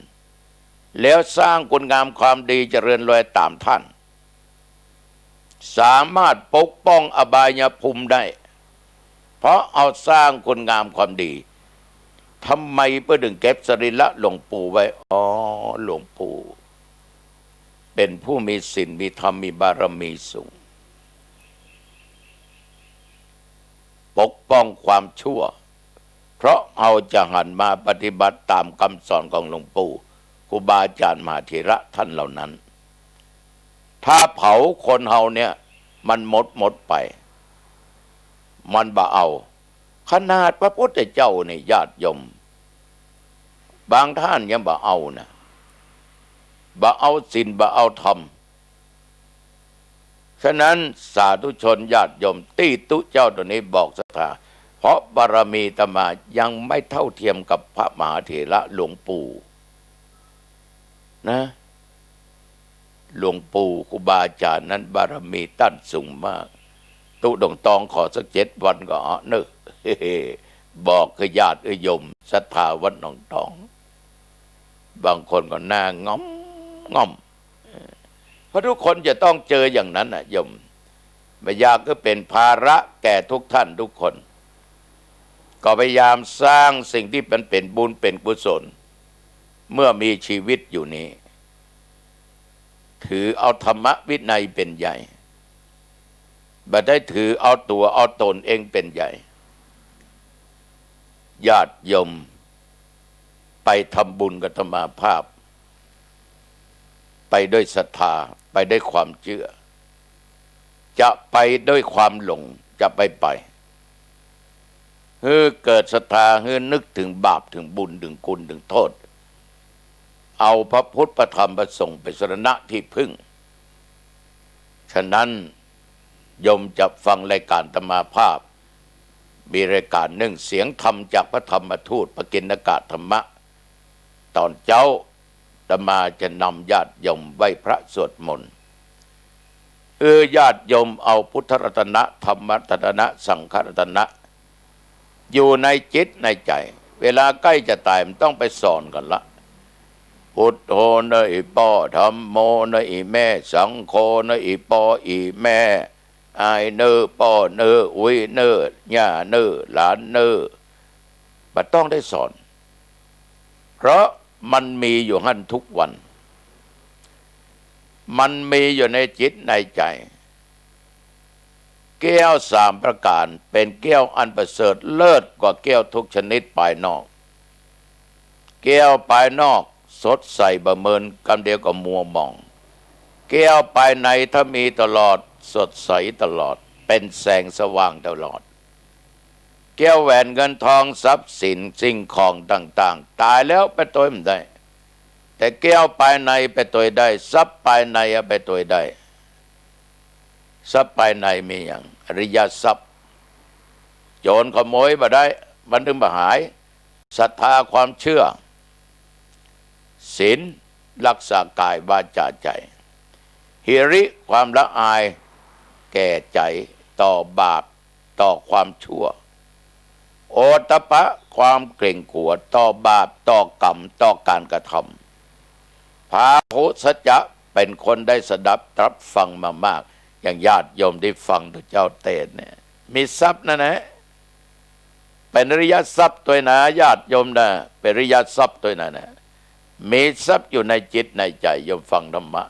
แล้วสร้างคุณงามความดีเจริญรอยตามท่านสามารถปกป้องอบายภูมิได้เพราะเอาสร้างคุณงามความดีทำไมเพื่อดึงเก็บสรีระหลวงปู่ไว้หลวงปู่เป็นผู้มีศีลมีธรรมมีบารมีสูงปกป้องความชั่วเพราะเอาจะหันมาปฏิบัติตามคำสอนของหลวงปู่ครูบาอาจารย์มหาเถระท่านเหล่านั้นถ้าเผาคนเฮาเนี่ยมันหมดไปมันบ่เอาขนาดพระพุทธเจ้าในญาติโยมบางท่านยังบ่เอานะบ่เอาศีลบ่เอาธรรมฉะนั้นสาธุชนญาติโยมตีตุเจ้าตัวนี้บอกศรัทธาเพราะบารมีตมายังไม่เท่าเทียมกับพระมหาเถระหลวงปู่นะหลวงปู่ครูบาอาจารย์นั้นบารมีตั้นสูงมาก ตุดงตองขอสัก7 วันก็เนอะบอกคือญาติโยมศรัทธาวัดหนองตองบางคนก็หน้างอมงอมเพราะทุกคนจะต้องเจออย่างนั้นโยมไม่อยากก็เป็นภาระแก่ทุกท่านทุกคนก็พยายามสร้างสิ่งที่เป็นบุญเป็นกุศลเมื่อมีชีวิตอยู่นี้ถือเอาธรรมวินัยเป็นใหญ่บ่ได้ถือเอาตัวเอาตนเองเป็นใหญ่ญาติโยมไปทำบุญกับธรรมาภาพไปด้วยศรัทธาไปด้วยความเชื่อจะไปด้วยความหลงจะไปเกิดศรัทธานึกถึงบาปถึงบุญถึงคุณถึงโทษเอาพระพุทธพระธรรมพระสงฆ์เป็นสรณะที่พึ่งฉะนั้นโยมจะฟังรายการธรรมาภาพมีรายการหนึ่งเสียงธรรมจากพระธรรมทูตปกิณกะธรรมะตอนเจ้าอาตมาจะนำญาติโยมไหว้พระสวดมนต์ญาติโยมเอาพุทธรัตนะธรรมรัตนะสังฆรัตนะอยู่ในจิตในใจเวลาใกล้จะตายมันต้องไปสอนกันละพุทโธนะอิปอธัมโมนะอิแม่สังโฆนะอิปออิแม่อายเนอปอเนออุยเนอย่าเนอหลานเนอมันต้องได้สอนเพราะมันมีอยู่หั่นทุกวันมันมีอยู่ในจิตในใจแก้ว3 ประการเป็นแก้วอันประเสริฐเลิศกว่าแก้วทุกชนิดภายนอกแก้วภายนอกสดใสประเมินกันเดียวกับมัวหมองแก้วภายในถ้ามีตลอดสดใสตลอดเป็นแสงสว่างตลอดแก้วแหวนเงินทองทรัพย์สินสิ่งของต่างๆตายแล้วไปตัวไม่ได้แต่แก้วภายในไปตัวได้ทรัพย์ภายในไปตัวได้ทรัพย์ภายในมีอย่างอริยทรัพย์โจรขโมยมาได้มันถึงมาหายศรัทธาความเชื่อศีลรักษากายวาจาใจหิริความละอายแก่ใจต่อบาปต่อความชั่วโอตตัปปะความเกรงกลัวต่อบาปต่อกรรมต่อการกระทำพาหุสัจจะเป็นคนได้สดับรับฟังมามากอย่างญาติโยมได้ฟังตัวเจ้าเตนเนี่ยมีทรัพย์นะเป็นอริยทรัพย์ตัวนะญาติโยมนะเป็นอริยทรัพย์ตัวนะมีทรัพย์อยู่ในจิตในใจโยมฟังธรรมะ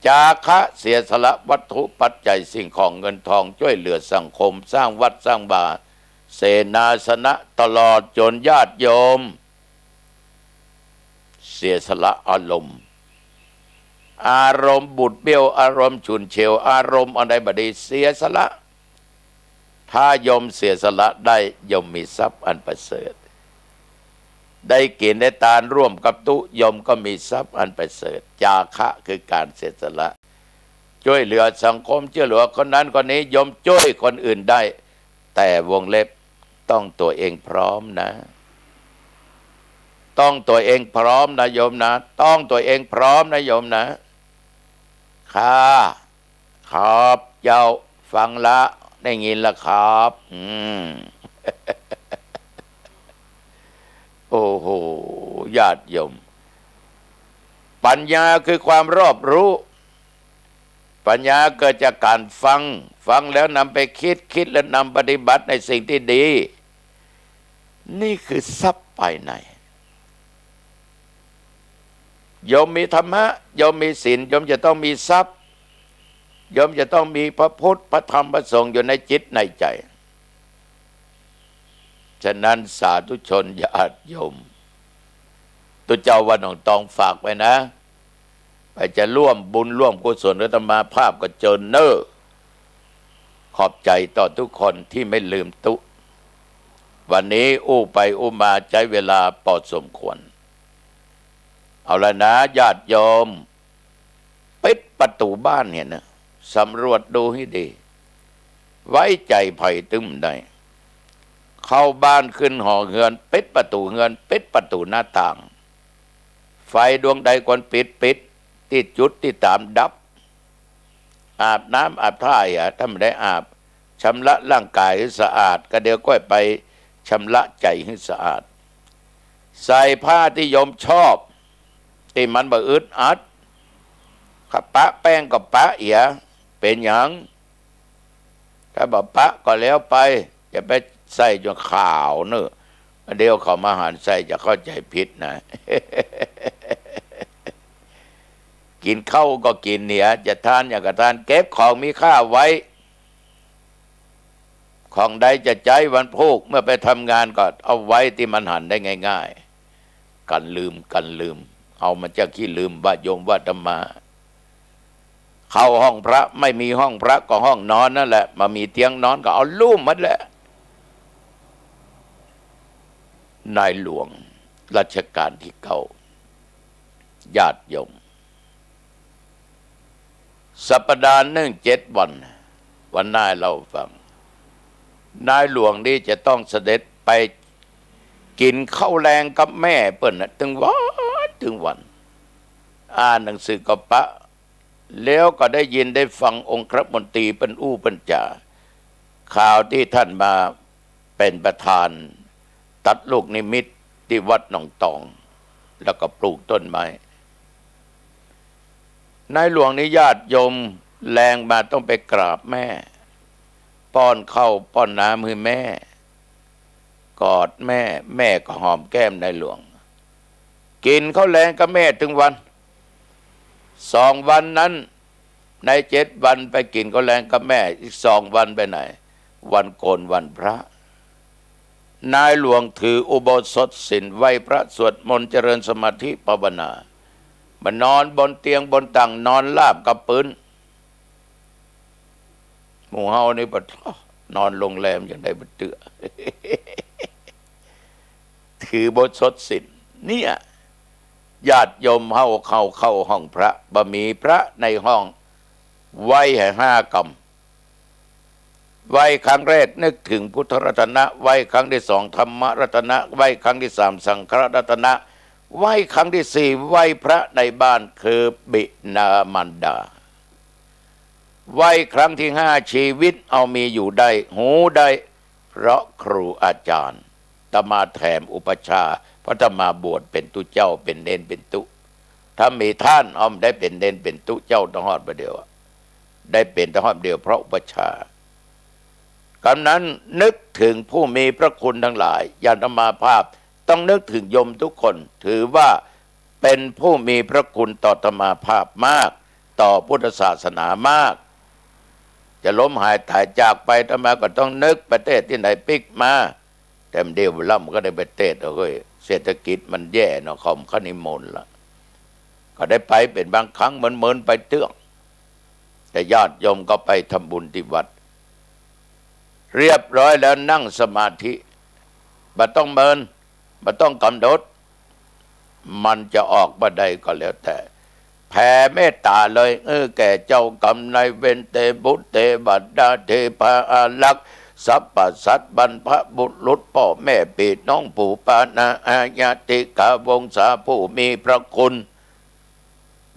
จาคะเสียสละวัตถุปัจจัยสิ่งของเงินทองช่วยเหลือสังคมสร้างวัดสร้างบาเสนาสนะตลอดจนญาติโยมเสียสละอารมณ์บุดเบี้ยวอารมณ์ฉุนเฉียวอารมณ์อะไรบดีเสียสละถ้าโยมเสียสละได้โยมมีทรัพย์อันประเสริฐได้กินได้ทานร่วมกับตุโยมก็มีทรัพย์อันประเสริฐจาคะคือการเสียสละช่วยเหลือสังคมช่วยเหลือคนนั้นคนนี้โยมช่วยคนอื่นได้แต่วงเล็บต้องตัวเองพร้อมนะต้องตัวเองพร้อมนะโยมนะต้องตัวเองพร้อมนะโยมนะค่ะขอบเจ้าฟังละได้ยินละครับโอ้โหญาติโยมปัญญาคือความรอบรู้ปัญญาเกิดจากการฟังแล้วนำไปคิดแล้วนำปฏิบัติในสิ่งที่ดีนี่คือทรัพย์ภายในโยมมีธรรมะโยมมีศีลโยมจะต้องมีทรัพย์โยมจะต้องมีพระพุทธพระธรรมพระสงฆ์อยู่ในจิตในใจฉะนั้นสาธุชนญาติโยมตัวเจ้าวัดหนองตองฝากไว้นะไปจะร่วมบุญร่วมกุศลอาตมาภาพก็เจริญเนอขอบใจต่อทุกคนที่ไม่ลืมตุวันนี้อู้ไปอู้มาใช้เวลาพอสมควรเอาละนะญาติโยมปิดประตูบ้านเนี่ยนะสำรวจดูให้ดีไว้ใจภัยตึ้มได้เข้าบ้านขึ้นหอเฮือนปิดประตูเฮือนปิดประตูหน้าต่างไฟดวงใดควรปิดที่จุดที่ตามดับ อาบน้ำอาบท่าถ้าไม่ได้อาบชำระร่างกายให้สะอาดก็เดี๋ยวก็ไปชำระใจให้สะอาดใส่ผ้าที่โยมชอบที่มันบ่อึดอัดขับปะแป้งก็ปะเป็นอย่างถ้าบอกปะก็แล้วไปอย่าไปใส่จนขาวเนอะเดี๋ยวเขามาหันใส่จะเข้าใจผิดนะ กินข้าวก็กินเนี่ยจะทานอย่างกระทานเก็บของมีค่าไว้ของใดจะใจวันพุกเมื่อไปทำงานก็เอาไว้ที่มันหันได้ง่ายๆกันลืมเอามันจะขี้ลืมว่าโยมว่าธรรมาเข้าห้องพระไม่มีห้องพระก็ห้องนอนนั่นแหละมามีเตียงนอนก็เอาลุ่มมันแหละนายหลวงรัชกาลที่9ญาติโยมสัปดาห์หนึ่ง7 วันนายเราฟังนายหลวงนี่จะต้องเสด็จไปกินข้าวแรงกับแม่เปิ้นถึงวันอ่านหนังสือกับปะแล้วก็ได้ยินได้ฟังองค์ครัฐมนตรีเป็นอู้เป็นจ่าข่าวที่ท่านมาเป็นประธานตัดลูกนิมิตที่วัดหนองตองแล้วก็ปลูกต้นไม้นายหลวงนี่ญาติโยมแรงมาต้องไปกราบแม่ป้อนข้าวป้อนน้ำให้แม่กอดแม่ก็หอมแก้มนายหลวงกินข้าวแรงกับแม่ถึงวัน2 วันนั้นใน7 วันไปกินข้าวแรงกับแม่อีก2 วันไปไหนวันโกนวันพระนายหลวงถืออุโบสถศีลไหว้พระสวดมนต์เจริญสมาธิภาวนามันนอนบนเตียงบนตังนอนราบกับปืนหมู่เฮานี่ปะนอนโรงแรมอย่างใดบ่เตื้อ ถืออุโบสถศีลเนี่ยญาติโยมเฮาเข้าห้องพระบ่มีพระในห้องไหว้ให้5 กรรมไหว้ครั้งแรกนึกถึงพุทธรัตนะไหว้ครั้งที่2ธรรมรัตนะไหว้ครั้งที่3สังฆรัตนะไหว้ครั้งที่4ไหว้พระในบ้านคือบิดามารดาไหว้ครั้งที่5ชีวิตเอามีอยู่ได้หูได้เพราะครูอาจารย์ตมาแถมอุปชาพระธรรมาบวชเป็นตุเจ้าเป็นเนนเป็นตุถ้ามีท่านอ้อมได้เป็นเนนเป็นตุเจ้าต้องฮอดประเดียวได้เป็นต้องฮอดเดียวเพราะอุปชากำนั้นนึกถึงผู้มีพระคุณทั้งหลายญาณมาภาพต้องนึกถึงโยมทุกคนถือว่าเป็นผู้มีพระคุณต่อธรรมาภาพมากต่อพุทธศาสนามากจะล้มหายตายจากไปธรรมาก็ต้องนึกประเทศที่ไหนปิกมาแต่เดียวล่ำก็ได้ประเทศเฮ้ยเศรษฐกิจมันแย่เนาะคอมขนิมนต์ละก็ได้ไปเป็นบางครั้งเหมือนไปเตื้องแต่ญาติโยมก็ไปทำบุญที่วัดเรียบร้อยแล้วนั่งสมาธิบ่ต้องเมินบ่ต้องกำหนดมันจะออกบ่ได้ก็แล้วแต่แผ่เมตตาเลยแก่เจ้ากรรมนายเวรเตบุตรเตบัดดาเทพาอาลักษ์สัพพสัตบรรพบุรุษพ่อแม่พี่น้องปู่ปานาอาญาติกาวงศาผู้มีพระคุณ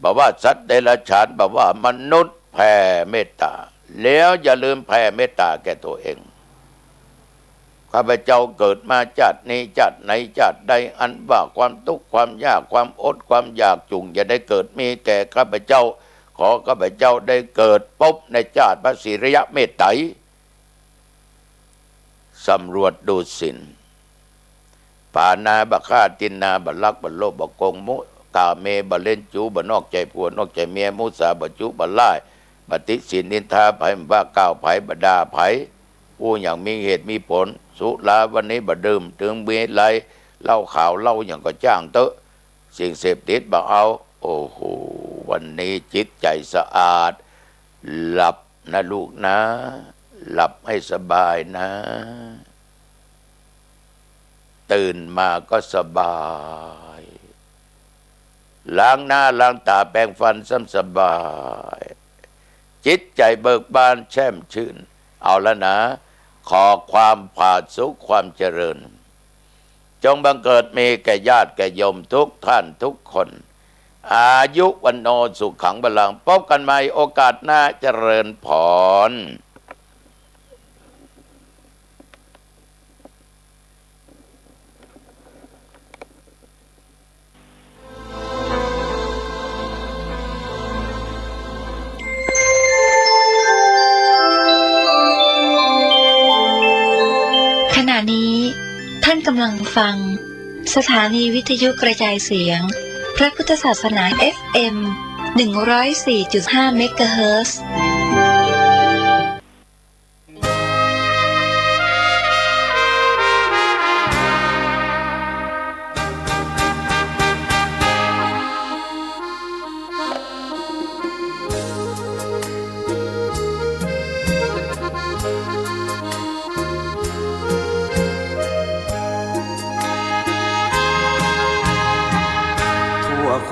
บอกว่าสัตว์เดรัจฉานบอกว่ามนุษย์แผ่เมตตาแล้วอย่าลืมแผ่เมตตาแก่ตัวเองข้าพเจ้าเกิดมาชาตินี้ชาติไหนชาติใดอันว่าความทุกข์ความยากความอดความอยากจุงอย่าได้เกิดมีแก่ข้าพเจ้าขอข้าพเจ้าได้เกิดพบในชาติพระศิริยะเมตไตรสำรวจดูสินปานาบะฆาตินนาบะลักบะโลบะโกงมุกาเมบะเล่นจูบะนอกใจผัวนอกใจเมียมุสาบะจุบะล่ายบติสินนินทาไผว่าก้าวไผบดาไผผู้อย่างมีเหตุมีผลสุราวันนี้บดื่มถึงเบียไหลเล่าข่าวเล่าอย่างก็จ้างเตอะสิ่งเสพติดบ่เอาโอ้โหวันนี้จิตใจสะอาดหลับนะลูกนะหลับให้สบายนะตื่นมาก็สบายล้างหน้าล้างตาแปรงฟันซ้ำสบายจิตใจเบิกบานแช่มชื่นเอาละนะขอความผาสุขความเจริญจงบังเกิดมีแก่ญาติแก่โยมทุกท่านทุกคน อายุวันโนสุขขังพลังพบกันใหม่โอกาสหน้าเจริญพรขณะนี้ท่านกำลังฟังสถานีวิทยุกระจายเสียงพระพุทธศาสนา FM 104.5 เมกะเฮิรตซ์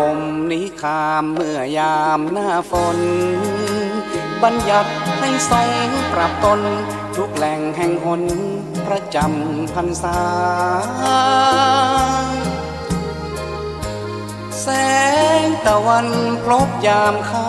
คมนิคามเมื่อยามหน้าฝนบัญญัติให้ทรงปรับตนทุกแหล่งแห่งหนประจำพรรษาแสงตะวันพลบยามค่